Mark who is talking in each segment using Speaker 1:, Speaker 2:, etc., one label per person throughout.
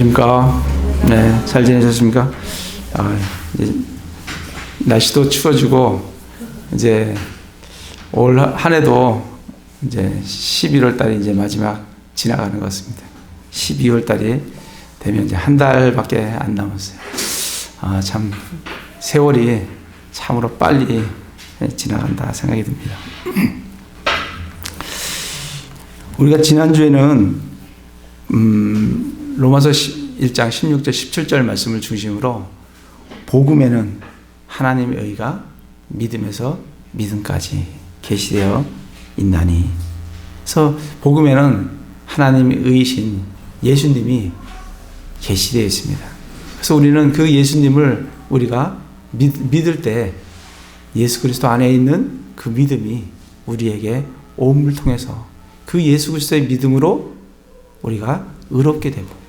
Speaker 1: 안녕하십니까? 네, 잘 지내셨습니까? 이제 날씨도 추워지고 이제 올 한 해도 이제 11월 달이 이제 마지막 지나가는 것 같습니다. 12월 달이 되면 이제 한 달밖에 안 남았어요. 참 세월이 참으로 빨리 지나간다 생각이 듭니다. 우리가 지난주에는 로마서 1장 16절 17절 말씀을 중심으로 복음에는 하나님의 의가 믿음에서 믿음까지 계시되어 있나니, 그래서 복음에는 하나님의 의이신 예수님이 계시되어 있습니다. 그래서 우리는 그 예수님을 우리가 믿을 때 예수 그리스도 안에 있는 그 믿음이 우리에게 오음을 통해서 그 예수 그리스도의 믿음으로 우리가 의롭게 되고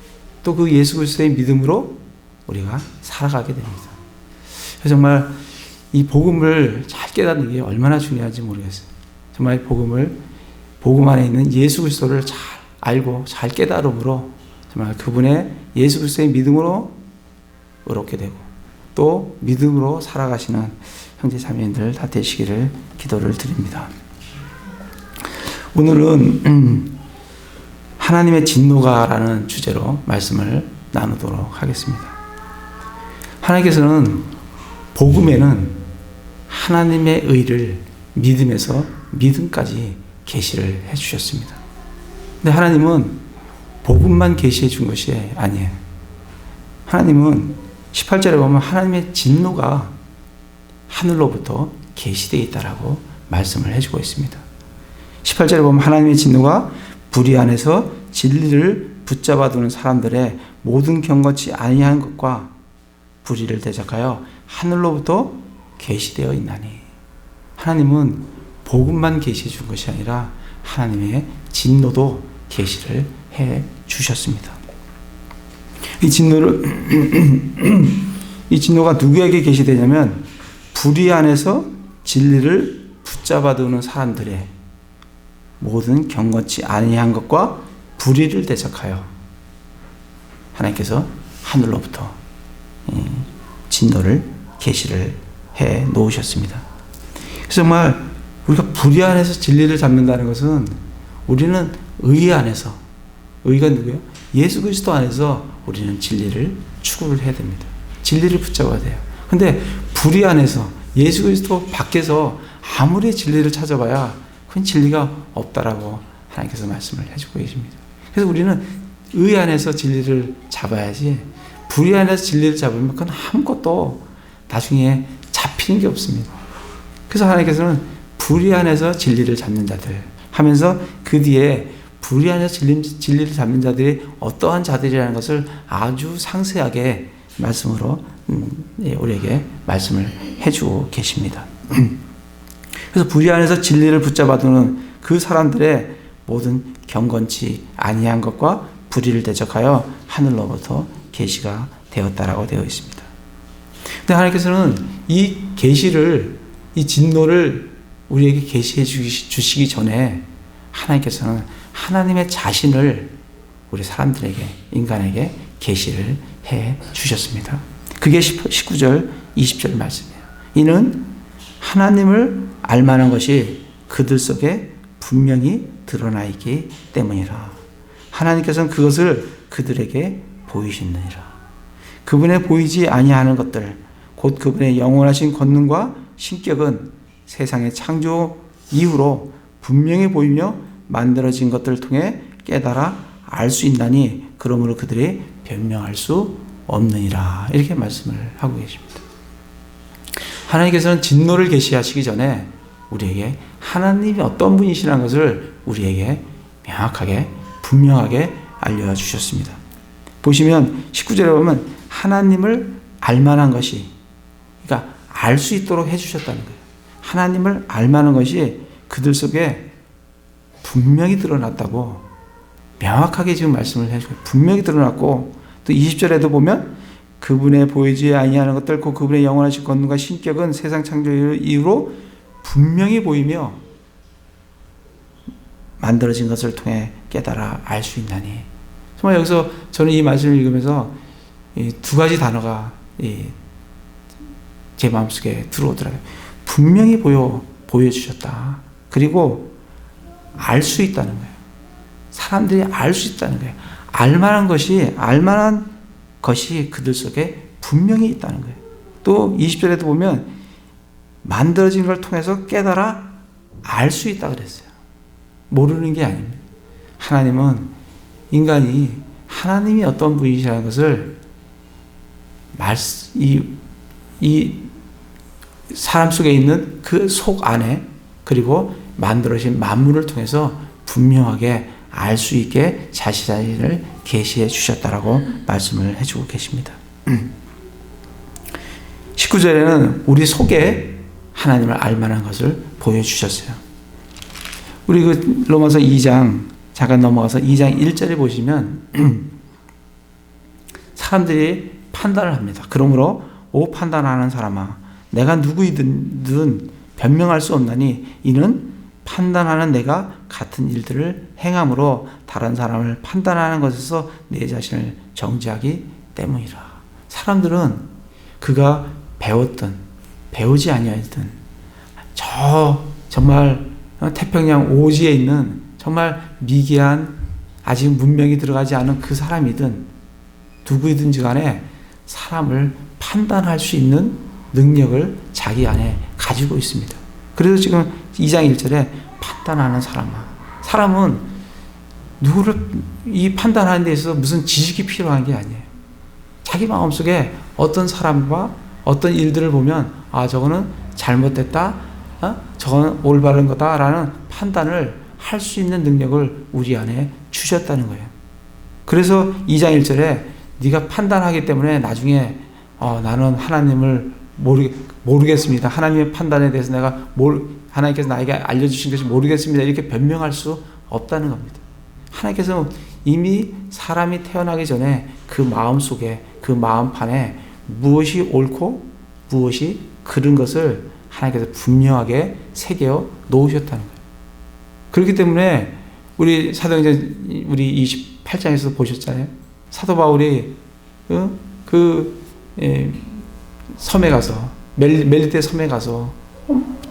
Speaker 1: 또 그 예수 그리스도의 믿음으로 우리가 살아가게 됩니다. 그래서 정말 이 복음을 잘 깨닫는 게 얼마나 중요한지 모르겠어요. 정말 복음 안에 있는 예수 그리스도를 잘 알고 잘 깨달음으로 정말 그분의 예수 그리스도의 믿음으로 의롭게 되고 또 믿음으로 살아가시는 형제 자매님들 다 되시기를 기도를 드립니다. 오늘은 하나님의 진노가라는 주제로 말씀을 나누도록 하겠습니다. 하나님께서는 복음에는 하나님의 의를 믿음에서 믿음까지 계시를 해주셨습니다. 근데 하나님은 복음만 계시해 준 것이 아니에요. 하나님은 18절에 보면 하나님의 진노가 하늘로부터 계시되어 있다라고 말씀을 해주고 있습니다. 18절에 보면 하나님의 진노가 불의 안에서 진리를 붙잡아 두는 사람들의 모든 경건치 아니한 것과 불의를 대적하여 하늘로부터 계시되어 있나니, 하나님은 복음만 계시해 준 것이 아니라 하나님의 진노도 계시를 해 주셨습니다. 이 진노가 누구에게 계시되냐면 불의 안에서 진리를 붙잡아 두는 사람들의 모든 경건치 아니한 것과 불의를 대적하여 하나님께서 하늘로부터 진노를 계시를 해 놓으셨습니다. 그래서 정말 우리가 불의 안에서 진리를 잡는다는 것은 우리는 의 안에서, 의가 누구예요? 예수 그리스도 안에서 우리는 진리를 추구를 해야 됩니다. 진리를 붙잡아야 돼요. 근데 불의 안에서 예수 그리스도 밖에서 아무리 진리를 찾아봐야 그건 진리가 없다라고 하나님께서 말씀을 해주고 계십니다. 그래서 우리는 의 안에서 진리를 잡아야지, 불의 안에서 진리를 잡으면 그건 아무것도 나중에 잡히는 게 없습니다. 그래서 하나님께서는 불의 안에서 진리를 잡는 자들 하면서 그 뒤에 불의 안에서 진리를 잡는 자들이 어떠한 자들이라는 것을 아주 상세하게 말씀으로 우리에게 말씀을 해주고 계십니다. 그래서 불의 안에서 진리를 붙잡아 두는 그 사람들의 모든 경건치 아니한 것과 불의를 대적하여 하늘로부터 계시가 되었다라고 되어 있습니다. 근데 하나님께서는 이 계시를, 이 진노를 우리에게 계시해 주시기 전에 하나님께서는 하나님의 자신을 우리 사람들에게, 인간에게 계시를 해 주셨습니다. 그게 19절, 20절 말씀이에요. 이는 하나님을 알만한 것이 그들 속에 분명히 드러나 있기 때문이라. 하나님께서는 그것을 그들에게 보이시느니라. 그분의 보이지 아니하는 것들, 곧 그분의 영원하신 권능과 신격은 세상의 창조 이후로 분명히 보이며 만들어진 것들을 통해 깨달아 알 수 있나니 그러므로 그들이 변명할 수 없느니라. 이렇게 말씀을 하고 계십니다. 하나님께서는 진노를 계시하시기 전에 우리에게 하나님이 어떤 분이시라는 것을 우리에게 명확하게 분명하게 알려주셨습니다. 보시면 19절에 보면 하나님을 알만한 것이, 그러니까 알 수 있도록 해주셨다는 거예요. 하나님을 알만한 것이 그들 속에 분명히 드러났다고 명확하게 지금 말씀을 해주고, 분명히 드러났고, 또 20절에도 보면 그분의 보이지 아니하는 것들, 곧 그분의 영원하신 권능과 신격은 세상 창조 이후로 분명히 보이며 만들어진 것을 통해 깨달아 알 수 있나니, 정말 여기서 저는 이 말씀을 읽으면서 이 두 가지 단어가 제 마음속에 들어오더라고요. 분명히 보여주셨다. 그리고 알 수 있다는 거예요. 사람들이 알 수 있다는 거예요. 알만한 것이 그들 속에 분명히 있다는 거예요. 또 20절에도 보면 만들어진 걸 통해서 깨달아 알 수 있다 그랬어요. 모르는 게 아닙니다. 하나님은 인간이 하나님이 어떤 분이시라는 것을 이 사람 속에 있는 그 속 안에 그리고 만들어진 만물을 통해서 분명하게 알 수 있게 자신을 계시해 주셨다라고 말씀을 해주고 계십니다. 19절에는 우리 속에 하나님을 알만한 것을 보여주셨어요. 우리 그 로마서 2장 잠깐 넘어가서 2장 1절에 보시면 사람들이 판단을 합니다. 그러므로 오 판단하는 사람아 내가 누구이든 변명할 수 없나니 이는 판단하는 내가 같은 일들을 행함으로 다른 사람을 판단하는 것에서 내 자신을 정죄하기 때문이라. 사람들은 그가 배웠든 배우지 아니하든 정말 태평양 오지에 있는 정말 미개한 아직 문명이 들어가지 않은 그 사람이든 누구이든지 간에 사람을 판단할 수 있는 능력을 자기 안에 가지고 있습니다. 그래서 지금 2장 1절에 판단하는 사람아. 사람은 누구를 이 판단하는 데 있어서 무슨 지식이 필요한 게 아니에요. 자기 마음속에 어떤 사람과 어떤 일들을 보면 아 저거는 잘못됐다. 저거는 올바른 거다라는 판단을 할 수 있는 능력을 우리 안에 주셨다는 거예요. 그래서 2장 1절에 네가 판단하기 때문에 나중에 나는 하나님을 모르겠습니다. 하나님의 판단에 대해서 하나님께서 나에게 알려주신 것이 모르겠습니다. 이렇게 변명할 수 없다는 겁니다. 하나님께서 이미 사람이 태어나기 전에 그 마음 속에 그 마음판에 무엇이 옳고 무엇이 그른 것을 하나님께서 분명하게 새겨 놓으셨다는 거예요. 그렇기 때문에 우리 사도행전 우리 28장에서 보셨잖아요. 사도 바울이 섬에 가서 멜리테 섬에 가서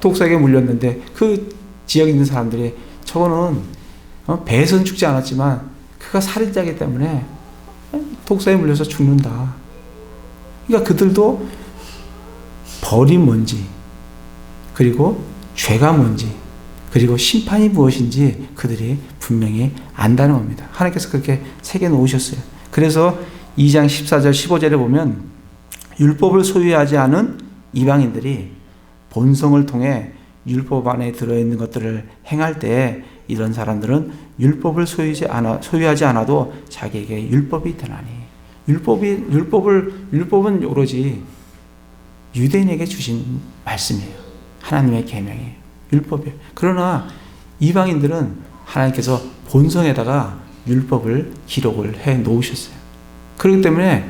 Speaker 1: 독사에게 물렸는데 그 지역에 있는 사람들이 저거는 배에서는 죽지 않았지만 그가 살인자이기 때문에 독사에 물려서 죽는다. 그러니까 그들도 벌이 뭔지 그리고 죄가 뭔지 그리고 심판이 무엇인지 그들이 분명히 안다는 겁니다. 하나님께서 그렇게 새겨놓으셨어요. 그래서 2장 14절 15절에 보면 율법을 소유하지 않은 이방인들이 본성을 통해 율법 안에 들어있는 것들을 행할 때 이런 사람들은 율법을 소유하지 않아도 자기에게 율법이 되나니 율법은 오로지 유대인에게 주신 말씀이에요. 하나님의 계명이에요. 율법이에요. 그러나 이방인들은 하나님께서 본성에다가 율법을 기록을 해 놓으셨어요. 그렇기 때문에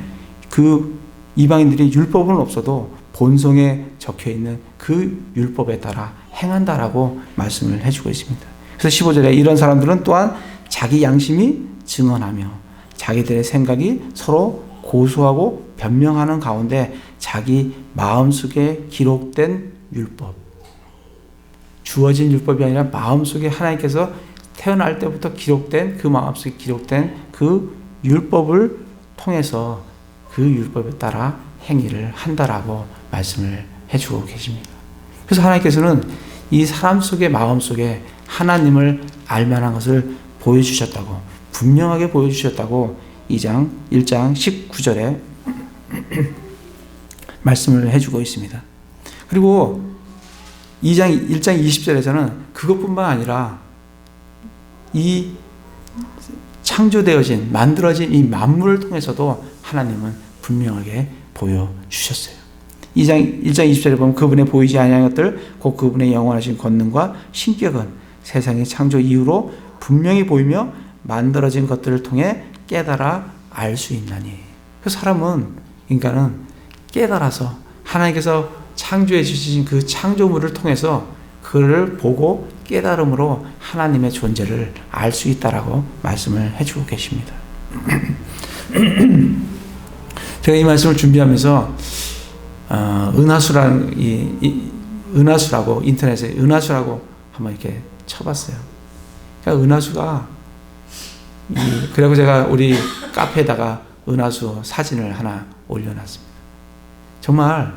Speaker 1: 그 이방인들이 율법은 없어도 본성에 적혀있는 그 율법에 따라 행한다라고 말씀을 해주고 있습니다. 그래서 15절에 이런 사람들은 또한 자기 양심이 증언하며 자기들의 생각이 서로 고소하고 변명하는 가운데 자기 마음속에 기록된 율법, 주어진 율법이 아니라 마음속에 하나님께서 태어날 때부터 기록된 그 마음속에 기록된 그 율법을 통해서 그 율법에 따라 행위를 한다라고 말씀을 해주고 계십니다. 그래서 하나님께서는 이 사람 속의 마음 속에 하나님을 알만한 것을 보여주셨다고 분명하게 보여주셨다고 1장 19절에 말씀을 해주고 있습니다. 그리고 1장 20절에서는 그것뿐만 아니라 이 창조되어진 만들어진 이 만물을 통해서도 하나님은 분명하게 보여주셨어요. 1장 20절에 보면 그분의 보이지 아니한 것들 곧 그분의 영원하신 권능과 신격은 세상의 창조 이후로 분명히 보이며 만들어진 것들을 통해 깨달아 알 수 있나니. 그 인간은 깨달아서 하나님께서 창조해 주신 그 창조물을 통해서 그를 보고 깨달음으로 하나님의 존재를 알 수 있다라고 말씀을 해주고 계십니다. 제가 이 말씀을 준비하면서 은하수라고 인터넷에 은하수라고 한번 이렇게 쳐봤어요. 그러니까 은하수가 그리고 제가 우리 카페에다가 은하수 사진을 하나 올려놨습니다. 정말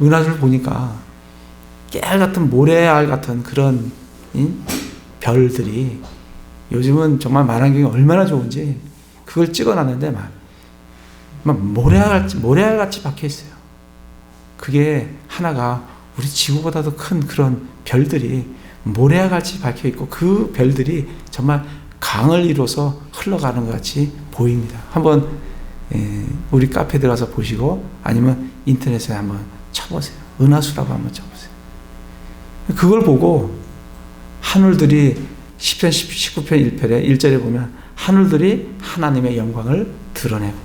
Speaker 1: 은하수를 보니까 깨알 같은 모래알 같은 그런 별들이 요즘은 정말 만환경이 얼마나 좋은지 그걸 찍어놨는데 막 모래알같이 박혀 있어요. 그게 하나가 우리 지구보다도 큰 그런 별들이 모래알같이 박혀 있고 그 별들이 정말 강을 이뤄서 흘러가는 것 같이 보입니다. 한번 우리 카페 들어가서 보시고 아니면 인터넷에 한번 쳐보세요. 은하수라고 한번 쳐보세요. 그걸 보고 하늘들이 10편 19편 1편에 1절에 보면 하늘들이 하나님의 영광을 드러내고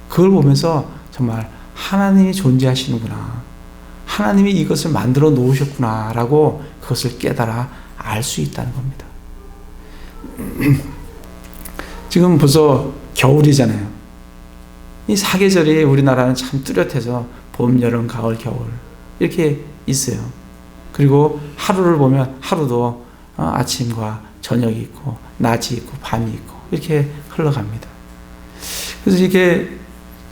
Speaker 1: 그걸 보면서 정말 하나님이 존재하시는구나. 하나님이 이것을 만들어 놓으셨구나 라고 그것을 깨달아 알 수 있다는 겁니다. 지금 벌써 겨울이잖아요. 이 사계절이 우리나라는 참 뚜렷해서 봄, 여름, 가을, 겨울 이렇게 있어요. 그리고 하루를 보면 하루도 아침과 저녁이 있고 낮이 있고 밤이 있고 이렇게 흘러갑니다. 그래서 이게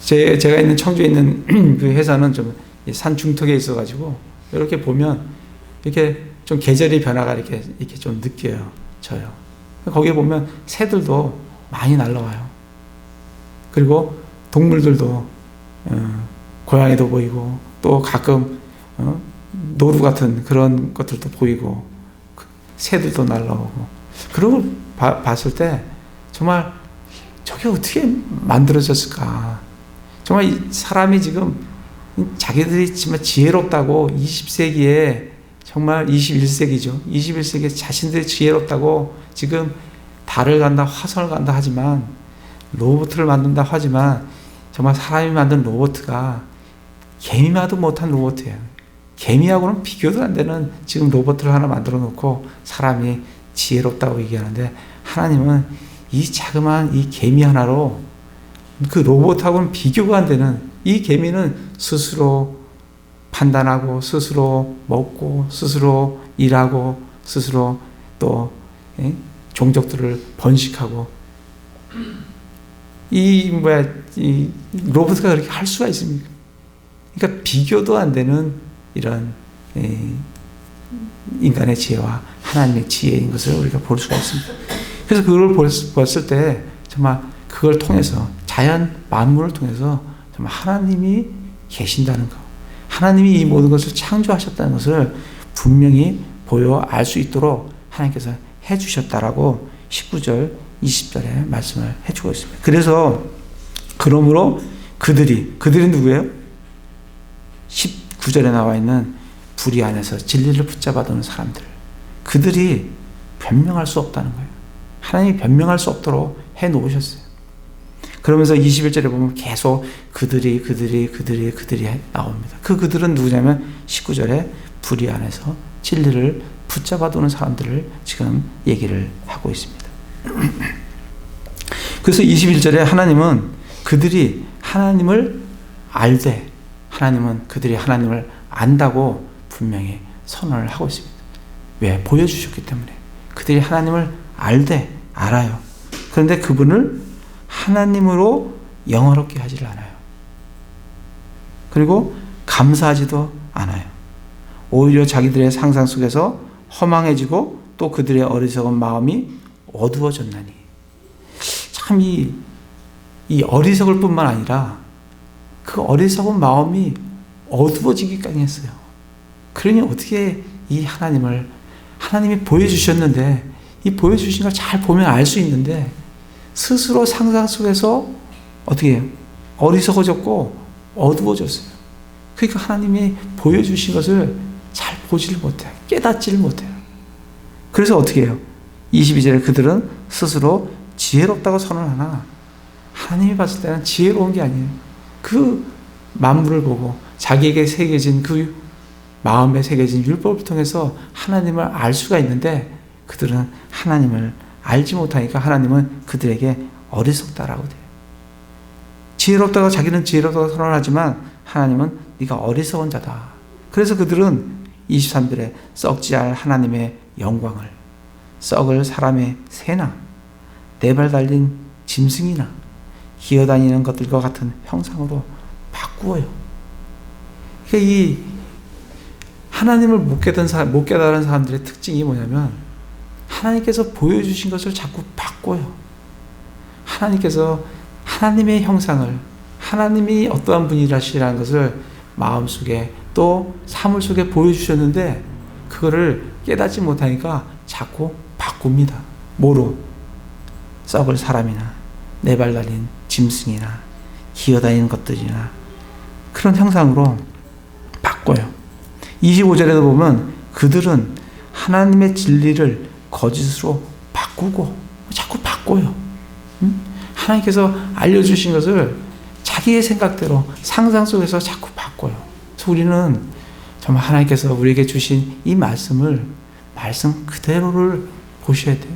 Speaker 1: 제가 있는 청주에 있는 그 회사는 좀 산 중턱에 있어가지고 이렇게 보면 이렇게 좀 계절의 변화가 이렇게 좀 느껴요. 저요. 거기에 보면 새들도 많이 날라와요. 그리고 동물들도 고양이도 보이고 또 가끔 노루 같은 그런 것들도 보이고 새들도 날라오고 그런 걸 봤을 때 정말 저게 어떻게 만들어졌을까. 정말 이 사람이 지금 자기들이 정말 지혜롭다고 20세기에 정말 21세기죠. 21세기에 자신들이 지혜롭다고 지금 달을 간다, 화성을 간다 하지만 로봇을 만든다 하지만 정말 사람이 만든 로봇가 개미마도 못한 로봇이에요. 개미하고는 비교도 안 되는 지금 로봇을 하나 만들어 놓고 사람이 지혜롭다고 얘기하는데 하나님은 이 자그마한 이 개미 하나로 그 로봇하고는 비교가 안 되는 이 개미는 스스로 판단하고 스스로 먹고 스스로 일하고 스스로 또 종족들을 번식하고 이 로봇가 그렇게 할 수가 있습니까? 그러니까 비교도 안 되는 이런 인간의 지혜와 하나님의 지혜인 것을 우리가 볼 수가 있습니다. 그래서 그걸 봤을 때 정말 그걸 통해서 자연 만물을 통해서 정말 하나님이 계신다는 것, 하나님이 이 모든 것을 창조하셨다는 것을 분명히 보여 알 수 있도록 하나님께서 해주셨다라고 19절, 20절에 말씀을 해주고 있습니다. 그래서 그러므로 그들이 누구예요? 19절에 나와 있는 불의 안에서 진리를 붙잡아두는 사람들, 그들이 변명할 수 없다는 거예요. 하나님이 변명할 수 없도록 해놓으셨어요. 그러면서 21절에 보면 계속 그들이 나옵니다. 그들은 누구냐면 19절에 불의 안에서 진리를 붙잡아두는 사람들을 지금 얘기를 하고 있습니다. 그래서 21절에 하나님은 그들이 하나님을 알되 그들이 하나님을 안다고 분명히 선언을 하고 있습니다. 왜? 보여주셨기 때문에. 그들이 하나님을 알아요. 그런데 그분을 하나님으로 영화롭게 하지를 않아요. 그리고 감사하지도 않아요. 오히려 자기들의 상상 속에서 허망해지고 또 그들의 어리석은 마음이 어두워졌나니. 참 이 어리석을 뿐만 아니라 그 어리석은 마음이 어두워지기까지 했어요. 그러니 어떻게 이 하나님이 보여주셨는데 이 보여주신 걸 잘 보면 알 수 있는데 스스로 상상 속에서 어떻게 해요? 어리석어졌고 어두워졌어요. 그러니까 하나님이 보여주신 것을 잘 보지를 못해요. 깨닫지를 못해요. 그래서 어떻게 해요? 22절에 그들은 스스로 지혜롭다고 선언하나 하나님이 봤을 때는 지혜로운 게 아니에요. 그 만물을 보고 자기에게 새겨진 그 마음에 새겨진 율법을 통해서 하나님을 알 수가 있는데 그들은 하나님을 알지 못하니까 하나님은 그들에게 어리석다라고 돼요. 지혜롭다고 자기는 지혜롭다고 선언하지만 하나님은 네가 어리석은 자다. 그래서 그들은 23절에 썩지 않을 하나님의 영광을 썩을 사람의 새나 네 발 달린 짐승이나 기어다니는 것들과 같은 형상으로 바꾸어요. 그러니까 이 하나님을 못 깨달은 사람들의 특징이 뭐냐면 하나님께서 보여주신 것을 자꾸 바꿔요. 하나님께서 하나님의 형상을, 하나님이 어떠한 분이라시라는 것을 마음속에 또 사물 속에 보여주셨는데 그거를 깨닫지 못하니까 자꾸 바꿉니다. 뭐로? 썩을 사람이나 네 발 달린 짐승이나 기어다니는 것들이나 그런 형상으로 바꿔요. 25절에도 보면 그들은 하나님의 진리를 거짓으로 바꾸고 자꾸 바꿔요. 하나님께서 알려주신 것을 자기의 생각대로 상상 속에서 자꾸 바꿔요. 그래서 우리는 정말 하나님께서 우리에게 주신 이 말씀을 말씀 그대로를 보셔야 돼요.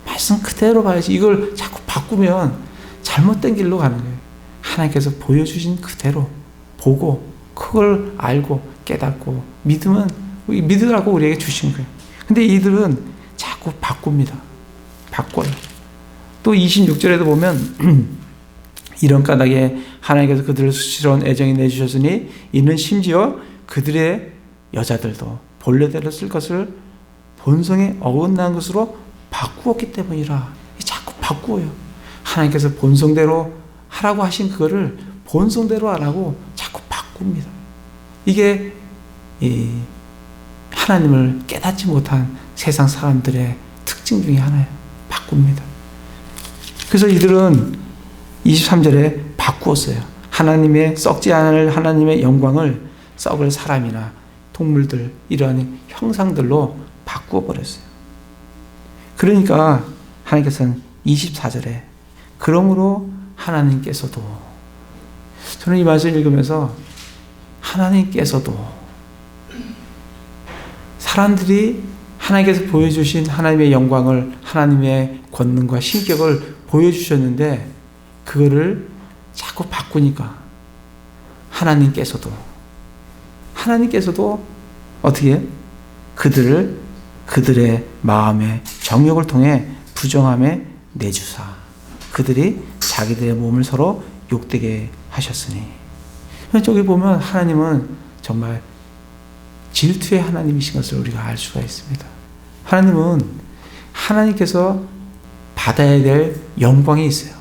Speaker 1: 말씀 그대로 봐야지. 이걸 자꾸 바꾸면 잘못된 길로 가는 거예요. 하나님께서 보여주신 그대로 보고 그걸 알고 깨닫고 믿으라고 우리에게 주신 거예요. 근데 이들은 자꾸 바꿉니다. 바꿔요. 또 26절에도 보면 이런 까닭에 하나님께서 그들을 수치스러운 애정이 내주셨으니 이는 심지어 그들의 여자들도 본래대로 쓸 것을 본성에 어긋난 것으로 바꾸었기 때문이라. 자꾸 바꾸어요. 하나님께서 본성대로 하라고 하신 그거를 본성대로 안 하고 자꾸 바꿉니다. 이게 하나님을 깨닫지 못한 세상 사람들의 특징 중에 하나예요. 바꿉니다. 그래서 이들은 23절에 바꾸었어요. 하나님의 썩지 않을 하나님의 영광을 썩을 사람이나 동물들 이러한 형상들로 바꾸어 버렸어요. 그러니까 하나님께서는 24절에 그러므로 하나님께서도, 저는 이 말씀을 읽으면서 하나님께서도 사람들이 하나님께서 보여주신 하나님의 영광을, 하나님의 권능과 신격을 보여주셨는데 그거를 자꾸 바꾸니까 하나님께서도 어떻게 해요? 그들의 마음의 정욕을 통해 부정함에 내주사 그들이 자기들의 몸을 서로 욕되게 하셨으니. 저기 보면 하나님은 정말 질투의 하나님이신 것을 우리가 알 수가 있습니다. 하나님께서 받아야 될 영광이 있어요.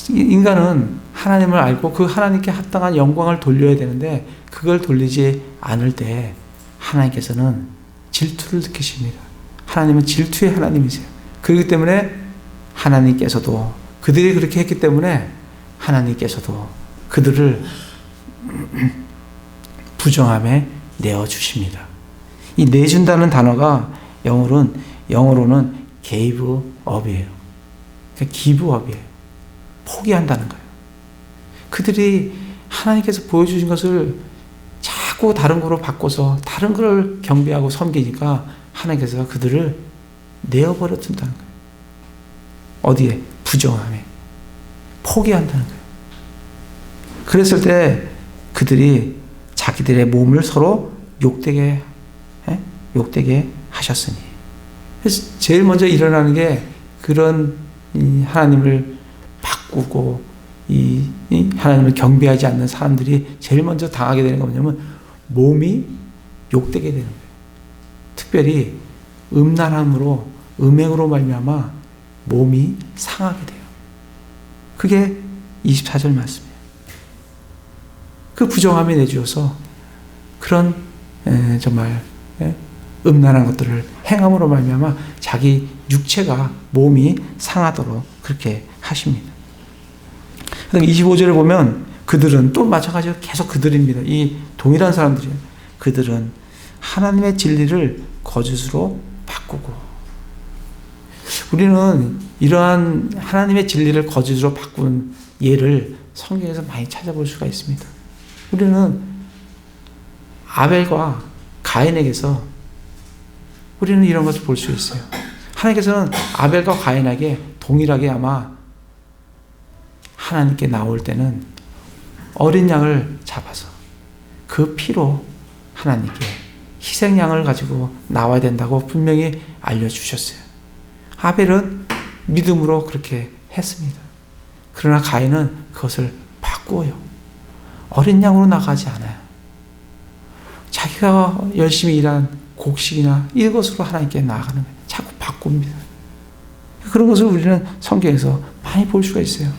Speaker 1: 인간은 하나님을 알고 그 하나님께 합당한 영광을 돌려야 되는데 그걸 돌리지 않을 때 하나님께서는 질투를 느끼십니다. 하나님은 질투의 하나님이세요. 그렇기 때문에 하나님께서도 그들이 그렇게 했기 때문에 하나님께서도 그들을 부정함에 내어주십니다. 이 내준다는 단어가 영어로는 gave up이에요. 그러니까 give up이에요. 포기한다는 거예요. 그들이 하나님께서 보여주신 것을 자꾸 다른 거로 바꿔서 다른 걸 경배하고 섬기니까 하나님께서 그들을 내어버려 둔다는 거예요. 어디에? 부정함에. 포기한다는 거예요. 그랬을 때 그들이 자기들의 몸을 서로 욕되게 하셨으니. 그래서 제일 먼저 일어나는 게 그런 하나님을 바꾸고 하나님을 경배하지 않는 사람들이 제일 먼저 당하게 되는 게 뭐냐면 몸이 욕되게 되는 거예요. 특별히 음란함으로 음행으로 말미암아 몸이 상하게 돼요. 그게 24절 말씀이에요. 그 부정함에 내주어서 그런 정말 음란한 것들을 행함으로 말미암아 자기 육체가 몸이 상하도록 그렇게 하십니다. 25절을 보면 그들은 또 마찬가지로 계속 그들입니다. 이 동일한 사람들이에요. 그들은 하나님의 진리를 거짓으로 바꾸고, 우리는 이러한 하나님의 진리를 거짓으로 바꾼 예를 성경에서 많이 찾아볼 수가 있습니다. 우리는 아벨과 가인에게서 우리는 이런 것을 볼 수 있어요. 하나님께서는 아벨과 가인에게 동일하게 아마 하나님께 나올 때는 어린 양을 잡아서 그 피로 하나님께 희생양을 가지고 나와야 된다고 분명히 알려주셨어요. 아벨은 믿음으로 그렇게 했습니다. 그러나 가인은 그것을 바꾸어요. 어린 양으로 나가지 않아요. 자기가 열심히 일한 곡식이나 이것으로 하나님께 나아가는 거예요. 자꾸 바꿉니다. 그런 것을 우리는 성경에서 많이 볼 수가 있어요.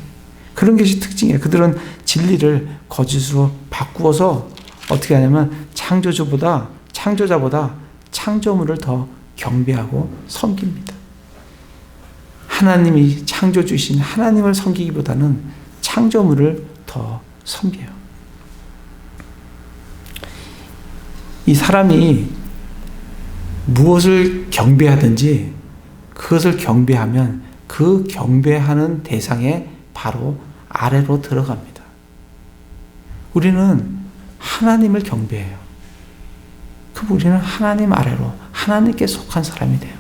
Speaker 1: 그런 것이 특징이에요. 그들은 진리를 거짓으로 바꾸어서 어떻게 하냐면 창조자보다 창조물을 더 경배하고 섬깁니다. 하나님이 창조주이신 하나님을 섬기기보다는 창조물을 더 섬겨요. 이 사람이 무엇을 경배하든지 그것을 경배하면 그 경배하는 대상에 바로 아래로 들어갑니다. 우리는 하나님을 경배해요. 그럼 우리는 하나님 아래로 하나님께 속한 사람이 돼요.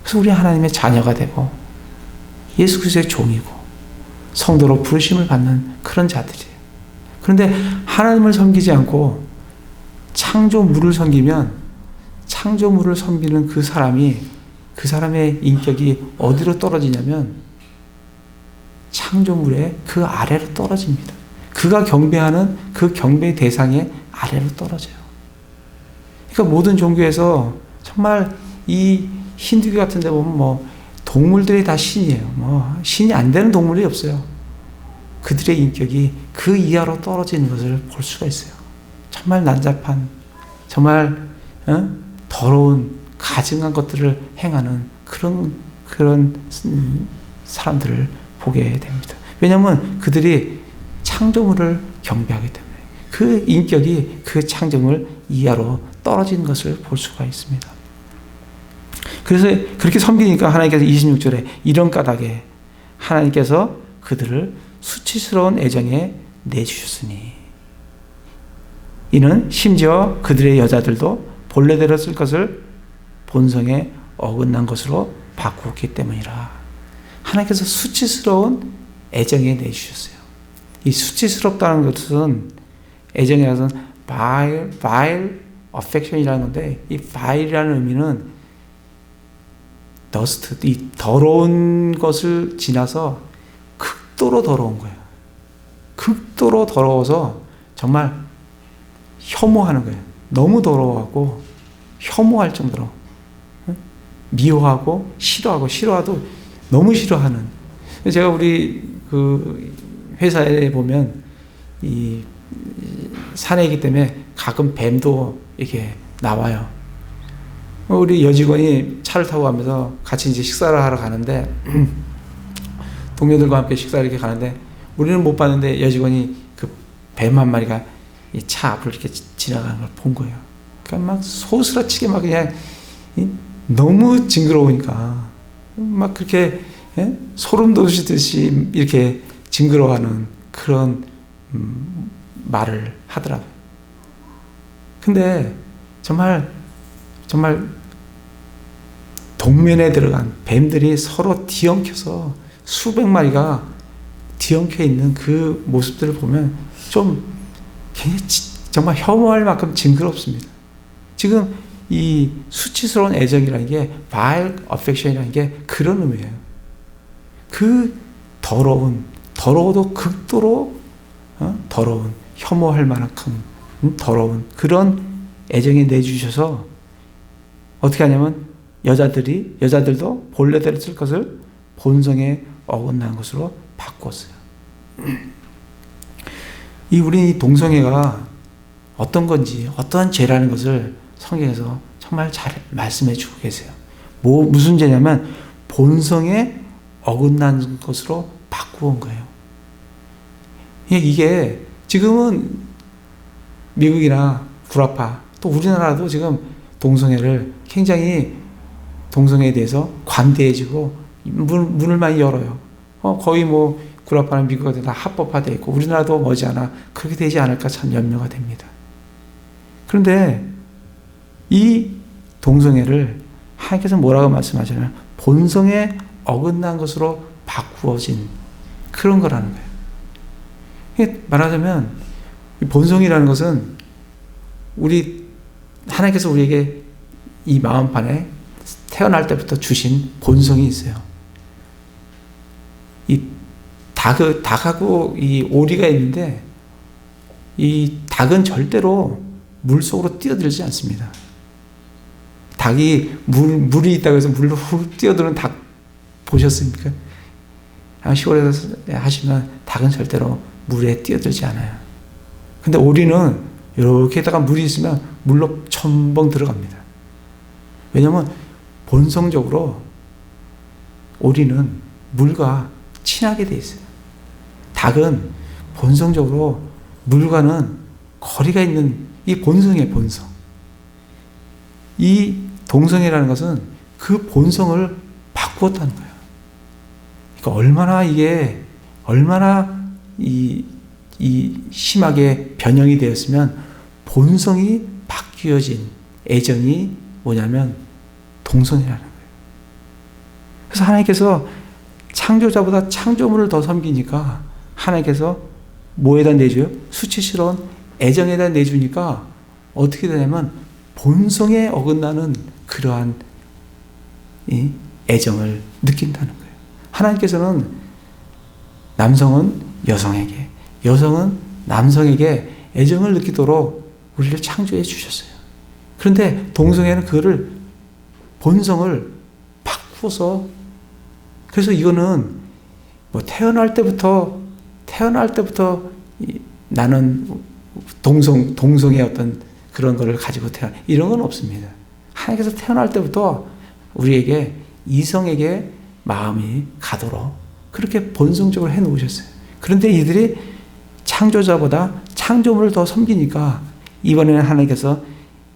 Speaker 1: 그래서 우리 하나님의 자녀가 되고 예수 그리스도의 종이고 성도로 부르심을 받는 그런 자들이에요. 그런데 하나님을 섬기지 않고 창조물을 섬기면 창조물을 섬기는 그 사람의 인격이 어디로 떨어지냐면 창조물의 그 아래로 떨어집니다. 그가 경배하는 그 경배의 대상의 아래로 떨어져요. 그러니까 모든 종교에서 정말 이 힌두교 같은 데 보면 동물들이 다 신이에요. 신이 안 되는 동물이 없어요. 그들의 인격이 그 이하로 떨어지는 것을 볼 수가 있어요. 정말 난잡한, 정말 더러운, 가증한 것들을 행하는 그런 사람들을 보게 됩니다. 왜냐하면 그들이 창조물을 경배하기 때문에 그 인격이 그 창조물 이하로 떨어지는 것을 볼 수가 있습니다. 그래서 그렇게 섬기니까 하나님께서 26절에 이런 까닭에 하나님께서 그들을 수치스러운 애정에 내주셨으니 이는 심지어 그들의 여자들도 본래대로 쓸 것을 본성에 어긋난 것으로 바꾸었기 때문이라. 하나님께서 수치스러운 애정에 내주셨어요. 이 수치스럽다는 것은 애정이라는 vile affection이라는 건데 이 vile이라는 의미는 dust, 이 더러운 것을 지나서 극도로 더러운 거예요. 극도로 더러워서 정말 혐오하는 거예요. 너무 더러워하고 혐오할 정도로 미워하고 싫어하도 너무 싫어하는. 제가 우리 그 회사에 보면 이 사내이기 때문에 가끔 뱀도 이렇게 나와요. 우리 여직원이 차를 타고 가면서 같이 이제 식사를 하러 가는데 동료들과 함께 식사를 이렇게 가는데 우리는 못 봤는데 여직원이 그 뱀 한 마리가 이 차 앞을 이렇게 지나가는 걸 본 거예요. 그러니까 막 소스라치게 막 그냥 너무 징그러우니까 막 그렇게 소름 돋으시듯이 이렇게 징그러워하는 그런 말을 하더라고요. 근데 정말 동면에 들어간 뱀들이 서로 뒤엉켜서 수백 마리가 뒤엉켜 있는 그 모습들을 보면 좀 정말 혐오할 만큼 징그럽습니다. 지금 이 수치스러운 애정이라는 게 vile affection이라는 게 그런 의미예요. 그 더러워도 극도로 더러운, 혐오할 만큼 더러운 그런 애정에 내주셔서 어떻게 하냐면 여자들도 본래대로 쓸 것을 본성에 어긋난 것으로 바꿨어요. 우리 이 동성애가 어떤 건지, 어떠한 죄라는 것을 성경에서 정말 잘 말씀해 주고 계세요. 무슨 죄냐면 본성에 어긋난 것으로 바꾸온 거예요. 이게 지금은 미국이나 구라파 또 우리나라도 지금 동성애를 굉장히 동성애에 대해서 관대해지고 문을 많이 열어요. 거의 구라파는 미국에 다 합법화되어 있고 우리나라도 머지않아 그렇게 되지 않을까 참 염려가 됩니다. 그런데 이 동성애를 하나님께서 뭐라고 말씀하시냐면 본성에 어긋난 것으로 바꾸어진 그런 거라는 거예요. 말하자면 본성이라는 것은 하나님께서 우리에게 이 마음판에 태어날 때부터 주신 본성이 있어요. 이 닭하고 이 오리가 있는데 이 닭은 절대로 물 속으로 뛰어들지 않습니다. 닭이 물이 있다고 해서 물로 훅 뛰어드는 닭 보셨습니까? 시골에서 하시면 닭은 절대로 물에 뛰어들지 않아요. 근데 오리는 이렇게다가 물이 있으면 물로 첨벙 들어갑니다. 왜냐하면 본성적으로 오리는 물과 친하게 돼 있어요. 닭은 본성적으로 물과는 거리가 있는 이 본성이에요, 본성. 이 동성애라는 것은 그 본성을 바꾸었다는 거예요. 그러니까 얼마나 심하게 변형이 되었으면 본성이 바뀌어진 애정이 뭐냐면 동성애라는 거예요. 그래서 하나님께서 창조자보다 창조물을 더 섬기니까 하나님께서 뭐에다 내줘요? 수치스러운 애정에다 내주니까 어떻게 되냐면 본성에 어긋나는 그러한 이 애정을 느낀다는 거예요. 하나님께서는 남성은 여성에게, 여성은 남성에게 애정을 느끼도록 우리를 창조해 주셨어요. 그런데 동성애는 그거를 본성을 바꾸어서, 그래서 이거는 뭐 태어날 때부터 나는 동성의 어떤 그런 거를 가지고 이런 건 없습니다. 하나님께서 태어날 때부터 우리에게 이성에게 마음이 가도록 그렇게 본성적으로 해 놓으셨어요. 그런데 이들이 창조자보다 창조물을 더 섬기니까 이번에는 하나님께서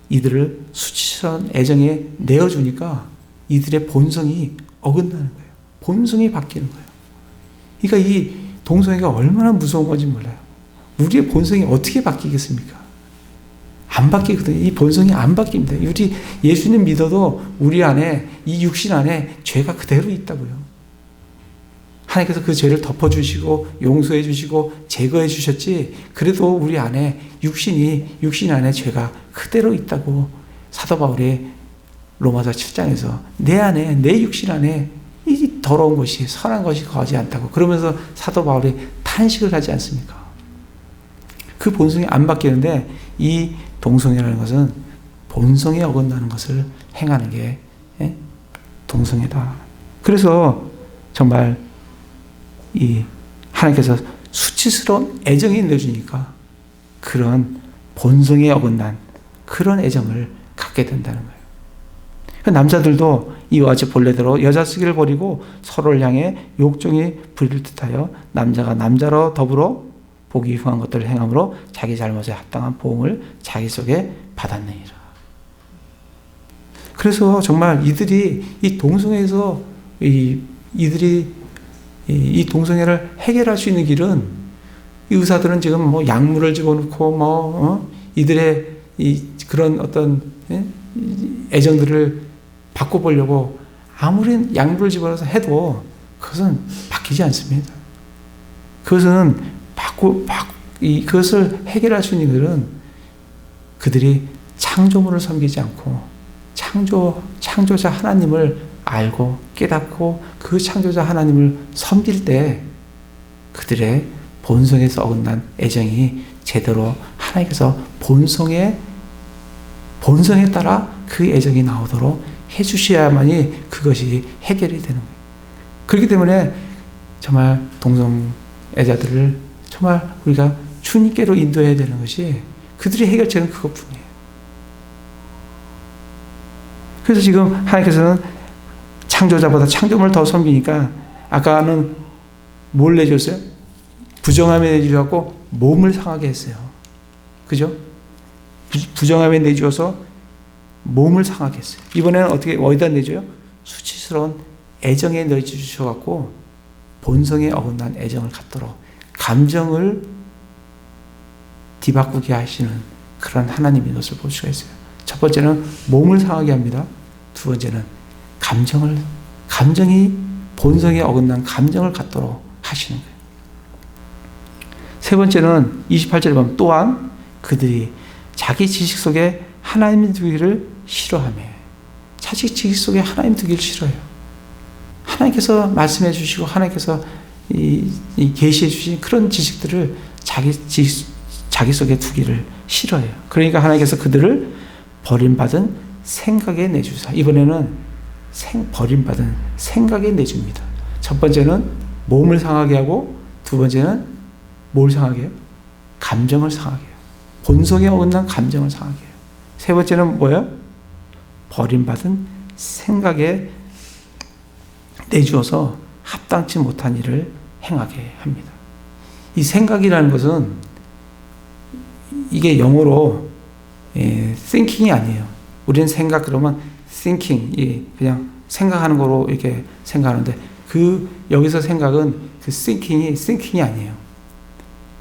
Speaker 1: 이들을 수치스러운 애정에 내어주니까 이들의 본성이 어긋나는 거예요. 본성이 바뀌는 거예요. 그러니까 이 동성애가 얼마나 무서운 건지 몰라요. 우리의 본성이 어떻게 바뀌겠습니까? 안 바뀌거든요. 이 본성이 안 바뀝니다. 우리 예수님 믿어도 우리 안에, 이 육신 안에 죄가 그대로 있다고요. 하나님께서 그 죄를 덮어주시고 용서해 주시고 제거해 주셨지, 그래도 우리 안에 육신 안에 죄가 그대로 있다고 사도 바울이 로마서 7장에서 내 안에, 내 육신 안에 이 더러운 것이, 선한 것이 거하지 않다고, 그러면서 사도 바울이 탄식을 하지 않습니까? 그 본성이 안 바뀌는데 이 동성애라는 것은 본성에 어긋나는 것을 행하는 게 동성애다. 그래서 정말 이 하나님께서 수치스러운 애정이 내주니까 그런 본성에 어긋난 그런 애정을 갖게 된다는 거예요. 남자들도 이와 같이 본래대로 여자 쓰기를 버리고 서로를 향해 욕정이 부릴 듯하여 남자가 남자로 더불어 보기 흉한 것들을 행함으로 자기 잘못에 합당한 보응을 자기 속에 받았느니라. 그래서 정말 이들이 이 동성애에서 이들이 이 동성애를 해결할 수 있는 길은, 이 의사들은 지금 뭐 약물을 집어넣고 이들의 그런 어떤 애정들을 바꿔보려고 아무리 약물을 집어넣어서 해도 그것은 바뀌지 않습니다. 그것을 해결할 수 있는 길은 그들이 창조물을 섬기지 않고 창조자 하나님을 알고 깨닫고 그 창조자 하나님을 섬길 때 그들의 본성에서 어긋난 애정이 제대로 하나님께서 본성에 따라 그 애정이 나오도록 해주셔야만이 그것이 해결이 되는 거예요. 그렇기 때문에 정말 동성애자들을 정말 우리가 주님께로 인도해야 되는 것이, 그들의 해결책은 그것뿐이에요. 그래서 지금 하나님께서는 창조자보다 창조물을 더 섬기니까 아까는 뭘 내줬어요? 부정함에 내주셔서 몸을 상하게 했어요. 그죠? 부정함에 내주어서 몸을 상하게 했어요. 이번에는 어디다 내줘요? 수치스러운 애정에 내주셔서 본성에 어긋난 애정을 갖도록 감정을 뒤바꾸게 하시는 그런 하나님의 것을 볼 수가 있어요. 첫 번째는 몸을 상하게 합니다. 두 번째는 감정이 본성에 어긋난 감정을 갖도록 하시는 거예요. 세 번째는 28절에 보면 또한 그들이 자기 지식 속에 하나님 두기를 싫어하며, 자기 지식 속에 하나님 두기를 싫어해요. 하나님께서 말씀해 주시고 하나님께서 계시해 주신 그런 지식들을 자기 속에 두기를 싫어해요. 그러니까 하나님께서 그들을 버림받은 생각에 내주사. 이번에는 버림받은 생각에 내줍니다. 첫 번째는 몸을 상하게 하고, 두 번째는 뭘 상하게 해요? 감정을 상하게 해요. 본성에 어긋난 감정을 상하게 해요. 세 번째는 뭐예요? 버림받은 생각에 내주어서 합당치 못한 일을 행하게 합니다. 이 생각이라는 것은 이게 영어로 thinking이 아니에요. 우리는 생각 그러면 thinking, 그냥 생각하는 거로 이렇게 생각하는데, 여기서 생각은 그 thinking이 아니에요.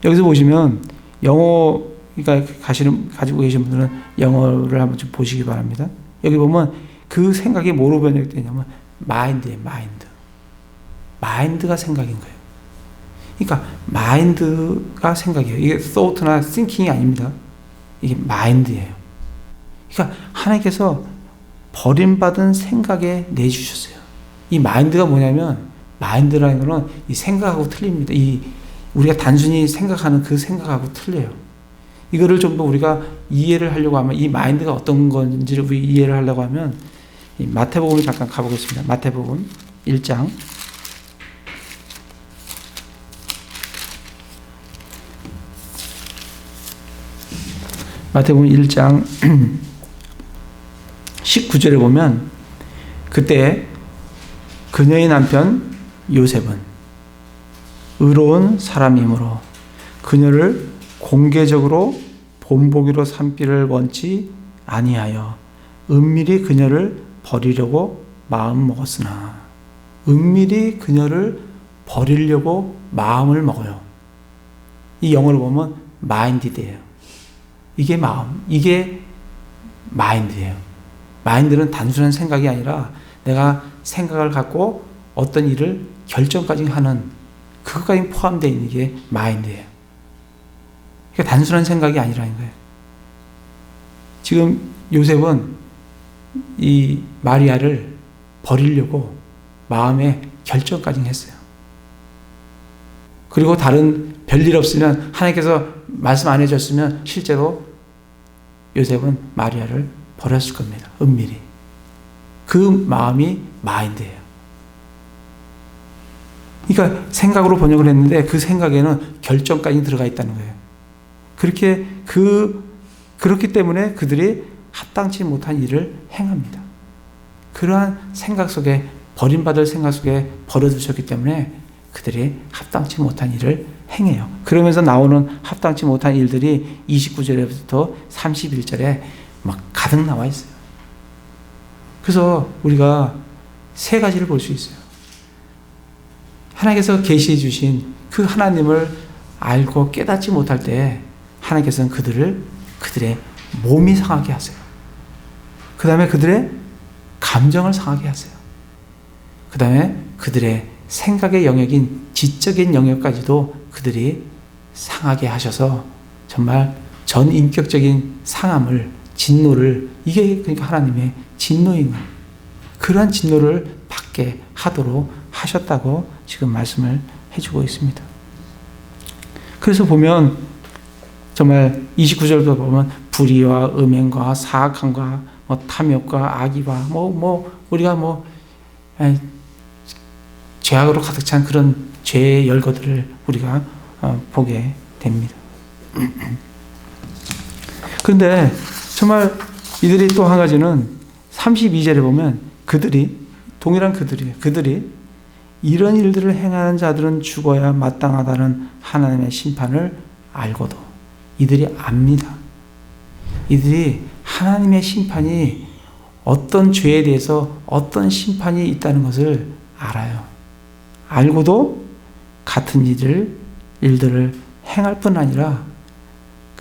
Speaker 1: 여기서 보시면 영어, 그러니까 가지고 계신 분들은 영어를 한번 좀 보시기 바랍니다. 여기 보면 그 생각이 뭐로 번역되냐면 마인드예요. 마인드가 생각인 거예요. 그러니까 마인드가 생각이에요. 이게 thought나 thinking이 아닙니다. 이게 마인드예요. 그러니까 하나님께서 버림받은 생각에 내주셨어요. 이 마인드가 뭐냐면, 마인드라는 거는 이 생각하고 틀립니다. 우리가 단순히 생각하는 그 생각하고 틀려요. 이거를 좀 더 우리가 이해를 하려고 하면, 이 마인드가 어떤 건지를 우리 이해를 하려고 하면, 이 마태복음을 잠깐 가보겠습니다. 마태복음 1장. 마태복음 1장 19절에 보면, 그때 그녀의 남편 요셉은 의로운 사람이므로 그녀를 공개적으로 본보기로 삼기를 원치 아니하여 은밀히 그녀를 버리려고 마음 먹었으나, 은밀히 그녀를 버리려고 마음을 먹어요. 이 영어를 보면 마인디드예요. 이게 마음, 이게 마인드예요. 마인드는 단순한 생각이 아니라 내가 생각을 갖고 어떤 일을 결정까지 하는, 그것까지 포함되어 있는 게 마인드예요. 그러니까 단순한 생각이 아니라는 거예요. 지금 요셉은 이 마리아를 버리려고 마음에 결정까지 했어요. 그리고 다른 별일 없으면, 하나님께서 말씀 안 해줬으면 실제로 요셉은 마리아를 버렸을 겁니다. 은밀히. 그 마음이 마인드예요. 그러니까 생각으로 번역을 했는데 그 생각에는 결정까지 들어가 있다는 거예요. 그렇기 때문에 그들이 합당치 못한 일을 행합니다. 그러한 생각 속에, 버림받을 생각 속에 버려두셨기 때문에 그들이 합당치 못한 일을 행해요. 그러면서 나오는 합당치 못한 일들이 29절부터 31절에 막 가득 나와 있어요. 그래서 우리가 세 가지를 볼 수 있어요. 하나님께서 계시해 주신 그 하나님을 알고 깨닫지 못할 때 하나님께서는 그들의 몸이 상하게 하세요. 그 다음에 그들의 감정을 상하게 하세요. 그 다음에 그들의 생각의 영역인 지적인 영역까지도 그들이 상하게 하셔서 정말 전인격적인 상함을, 진노를, 이게 그러니까 하나님의 진노인 거예요. 그러한 진노를 받게 하도록 하셨다고 지금 말씀을 해주고 있습니다. 그래서 보면 정말 29절도 보면 불의와 음행과 사악함과 탐욕과 악의와 우리가 죄악으로 가득 찬 그런 죄의 열거들을 우리가 보게 됩니다. 그런데 정말 이들이 또 한 가지는 32절에 보면 동일한 그들이에요. 그들이 이런 일들을 행하는 자들은 죽어야 마땅하다는 하나님의 심판을 알고도 이들이 압니다. 이들이 하나님의 심판이, 어떤 죄에 대해서 어떤 심판이 있다는 것을 알아요. 알고도 같은 일들을 행할 뿐 아니라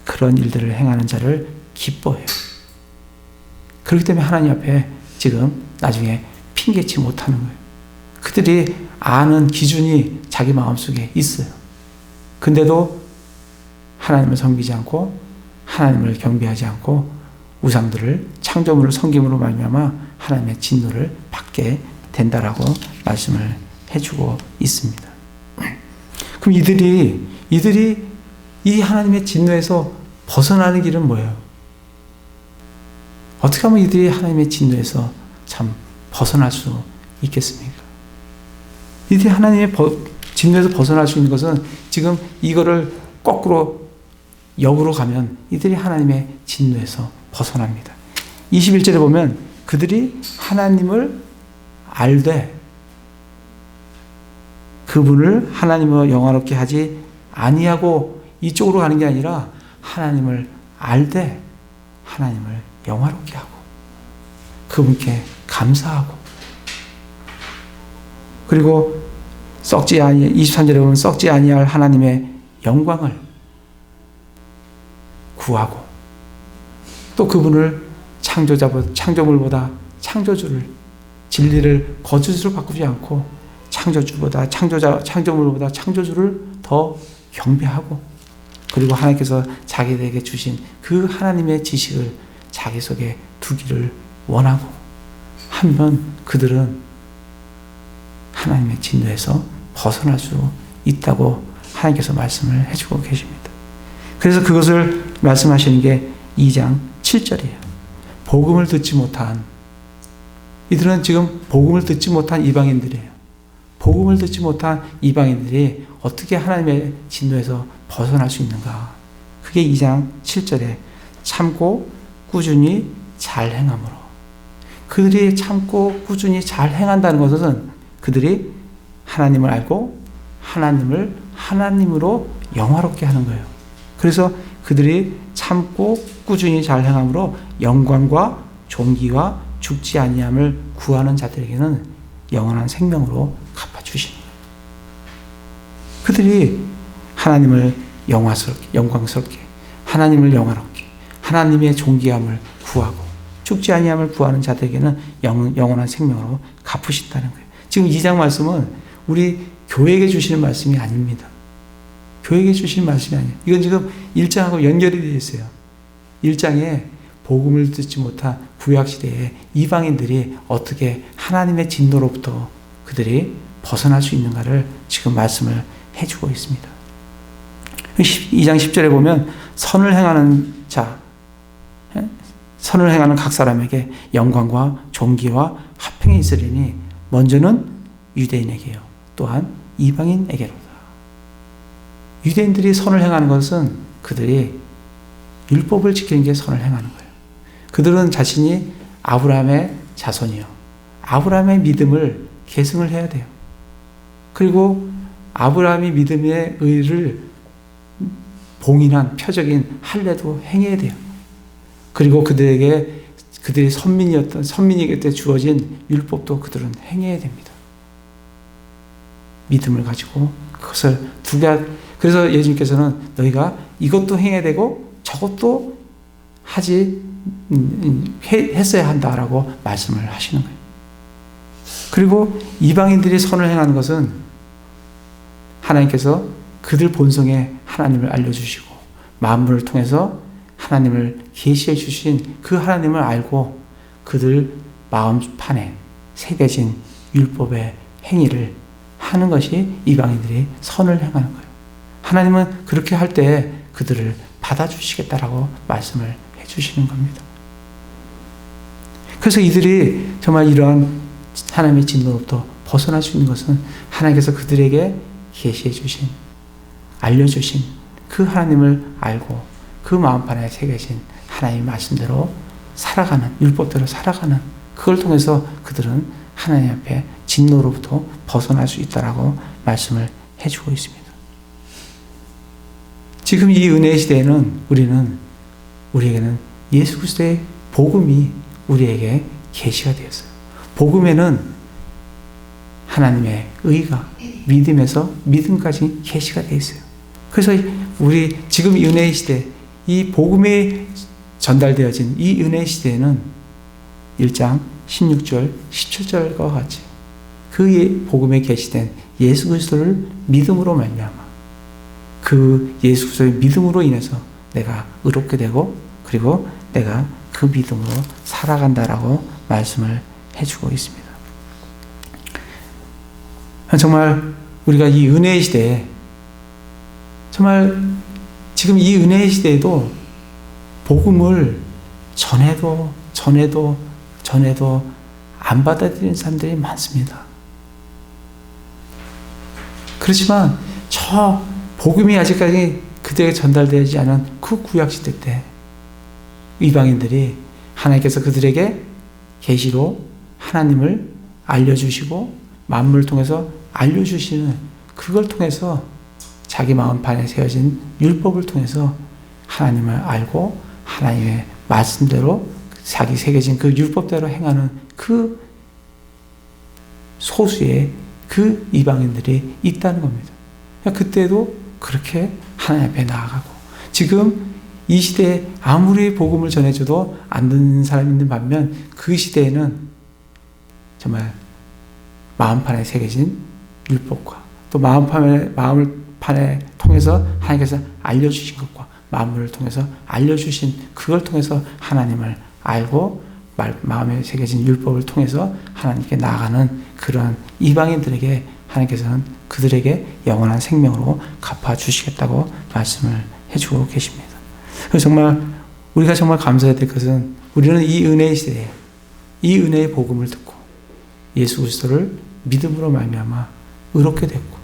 Speaker 1: 그런 일들을 행하는 자를 기뻐해요. 그렇기 때문에 하나님 앞에 지금 나중에 핑계치 못하는 거예요. 그들이 아는 기준이 자기 마음속에 있어요. 근데도 하나님을 섬기지 않고 하나님을 경배하지 않고 우상들을 창조물을 섬김으로 말미암아 하나님의 진노를 받게 된다라고 말씀을 해주고 있습니다. 그럼 이들이 이 하나님의 진노에서 벗어나는 길은 뭐예요? 어떻게 하면 이들이 하나님의 진노에서 참 벗어날 수 있겠습니까? 이들이 하나님의 진노에서 벗어날 수 있는 것은 지금 이거를 거꾸로 역으로 가면 이들이 하나님의 진노에서 벗어납니다. 21절에 보면 그들이 하나님을 알되 그분을 하나님을 영화롭게 하지 아니하고 이쪽으로 가는 게 아니라 하나님을 알되 하나님을 영화롭게 하고 그분께 감사하고 그리고 23절에 보면 썩지 아니할 하나님의 영광을 구하고 또 그분을 창조물보다 창조주를 진리를 거짓으로 바꾸지 않고 창조물보다 창조주를 더 경배하고 그리고 하나님께서 자기들에게 주신 그 하나님의 지식을 자기 속에 두기를 원하고 하면 그들은 하나님의 진노에서 벗어날 수 있다고 하나님께서 말씀을 해주고 계십니다. 그래서 그것을 말씀하시는 게 2장 7절이에요. 복음을 듣지 못한 이들은 지금 복음을 듣지 못한 이방인들이에요. 복음을 듣지 못한 이방인들이 어떻게 하나님의 진노에서 벗어날 수 있는가? 그게 2장 7절에 참고 꾸준히 잘 행함으로 그들이 참고 꾸준히 잘 행한다는 것은 그들이 하나님을 알고 하나님을 하나님으로 영화롭게 하는 거예요. 그래서 그들이 참고 꾸준히 잘 행함으로 영광과 존귀와 죽지 아니함을 구하는 자들에게는 영원한 생명으로 갚아주시는 거예요. 그들이 하나님을 영광스럽게 하나님을 영화롭게 하나님의 존귀함을 구하고 죽지 아니함을 구하는 자들에게는 영원한 생명으로 갚으신다는 거예요. 지금 2장 말씀은 우리 교회에게 주시는 말씀이 아닙니다. 교회에게 주시는 말씀이 아니에요. 이건 지금 1장하고 연결이 되어 있어요. 1장에 복음을 듣지 못한 구약시대에 이방인들이 어떻게 하나님의 진노로부터 그들이 벗어날 수 있는가를 지금 말씀을 해주고 있습니다. 2장 10절에 보면 선을 행하는 각 사람에게 영광과 존귀와 화평이 있으리니 먼저는 유대인에게요 또한 이방인에게로다. 유대인들이 선을 행하는 것은 그들이 율법을 지키는 게 선을 행하는 거예요. 그들은 자신이 아브라함의 자손이요 아브라함의 믿음을 계승을 해야 돼요. 그리고 아브라함이 믿음의 의를 봉인한 표적인 할례도 행해야 돼요. 그리고 그들이 선민에게 주어진 율법도 그들은 행해야 됩니다. 믿음을 가지고 그것을 그래서 예수님께서는 너희가 이것도 행해야 되고 저것도 했어야 한다라고 말씀을 하시는 거예요. 그리고 이방인들이 선을 행하는 것은 하나님께서 그들 본성에 하나님을 알려주시고 만물을 통해서 하나님을 계시해 주신 그 하나님을 알고 그들 마음판에 새겨진 율법의 행위를 하는 것이 이방인들이 선을 행하는 거예요. 하나님은 그렇게 할 때 그들을 받아주시겠다라고 말씀을 해주시는 겁니다. 그래서 이들이 정말 이러한 하나님의 진노로부터 벗어날 수 있는 것은 하나님께서 그들에게 계시해 주신 알려주신 그 하나님을 알고 그 마음판에 새겨진 하나님의 말씀대로 살아가는 율법대로 살아가는 그걸 통해서 그들은 하나님 앞에 진노로부터 벗어날 수 있다라고 말씀을 해주고 있습니다. 지금 이 은혜의 시대에는 우리에게는 예수 그리스도의 복음이 우리에게 계시가 되었어요. 복음에는 하나님의 의가 믿음에서 믿음까지 계시가 되어 있어요. 그래서 우리 지금 이 은혜의 시대, 이 복음에 전달되어진 이 은혜의 시대에는 1장 16절, 17절과 같이 그 복음에 계시된 예수 그리스도를 믿음으로 말미암아 그 예수 그리스도의 믿음으로 인해서 내가 의롭게 되고 그리고 내가 그 믿음으로 살아간다라고 말씀을 해주고 있습니다. 정말 우리가 이 은혜의 시대에 정말 지금 이 은혜의 시대에도 복음을 전해도 안 받아들이는 사람들이 많습니다. 그렇지만 저 복음이 아직까지 그들에게 전달되지 않은 그 구약시대 때 이방인들이 하나님께서 그들에게 계시로 하나님을 알려주시고 만물을 통해서 알려주시는 그걸 통해서 자기 마음판에 세워진 율법을 통해서 하나님을 알고 하나님의 말씀대로 자기 새겨진 그 율법대로 행하는 그 소수의 그 이방인들이 있다는 겁니다. 그때도 그렇게 하나님 앞에 나아가고 지금 이 시대에 아무리 복음을 전해줘도 안 듣는 사람이 있는 반면 그 시대에는 정말 마음판에 새겨진 율법과 또 마음판에 통해서 하나님께서 알려주신 것과 만물을 통해서 알려주신 그걸 통해서 하나님을 알고 마음에 새겨진 율법을 통해서 하나님께 나아가는 그런 이방인들에게 하나님께서는 그들에게 영원한 생명으로 갚아주시겠다고 말씀을 해주고 계십니다. 그래서 정말 우리가 정말 감사해야 될 것은 우리는 이 은혜의 시대에 이 은혜의 복음을 듣고 예수 그리스도를 믿음으로 말미암아 의롭게 됐고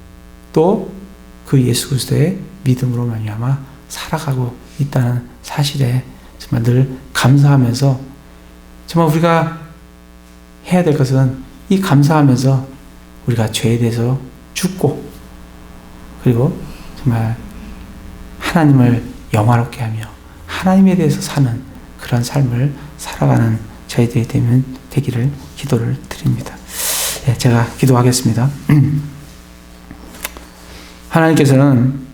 Speaker 1: 또 그 예수 그리스도의 믿음으로 말미암아 살아가고 있다는 사실에 정말 늘 감사하면서 정말 우리가 해야 될 것은 이 감사하면서 우리가 죄에 대해서 죽고 그리고 정말 하나님을 영화롭게 하며 하나님에 대해서 사는 그런 삶을 살아가는 저희들이 되기를 기도를 드립니다. 제가 기도하겠습니다. 하나님께서는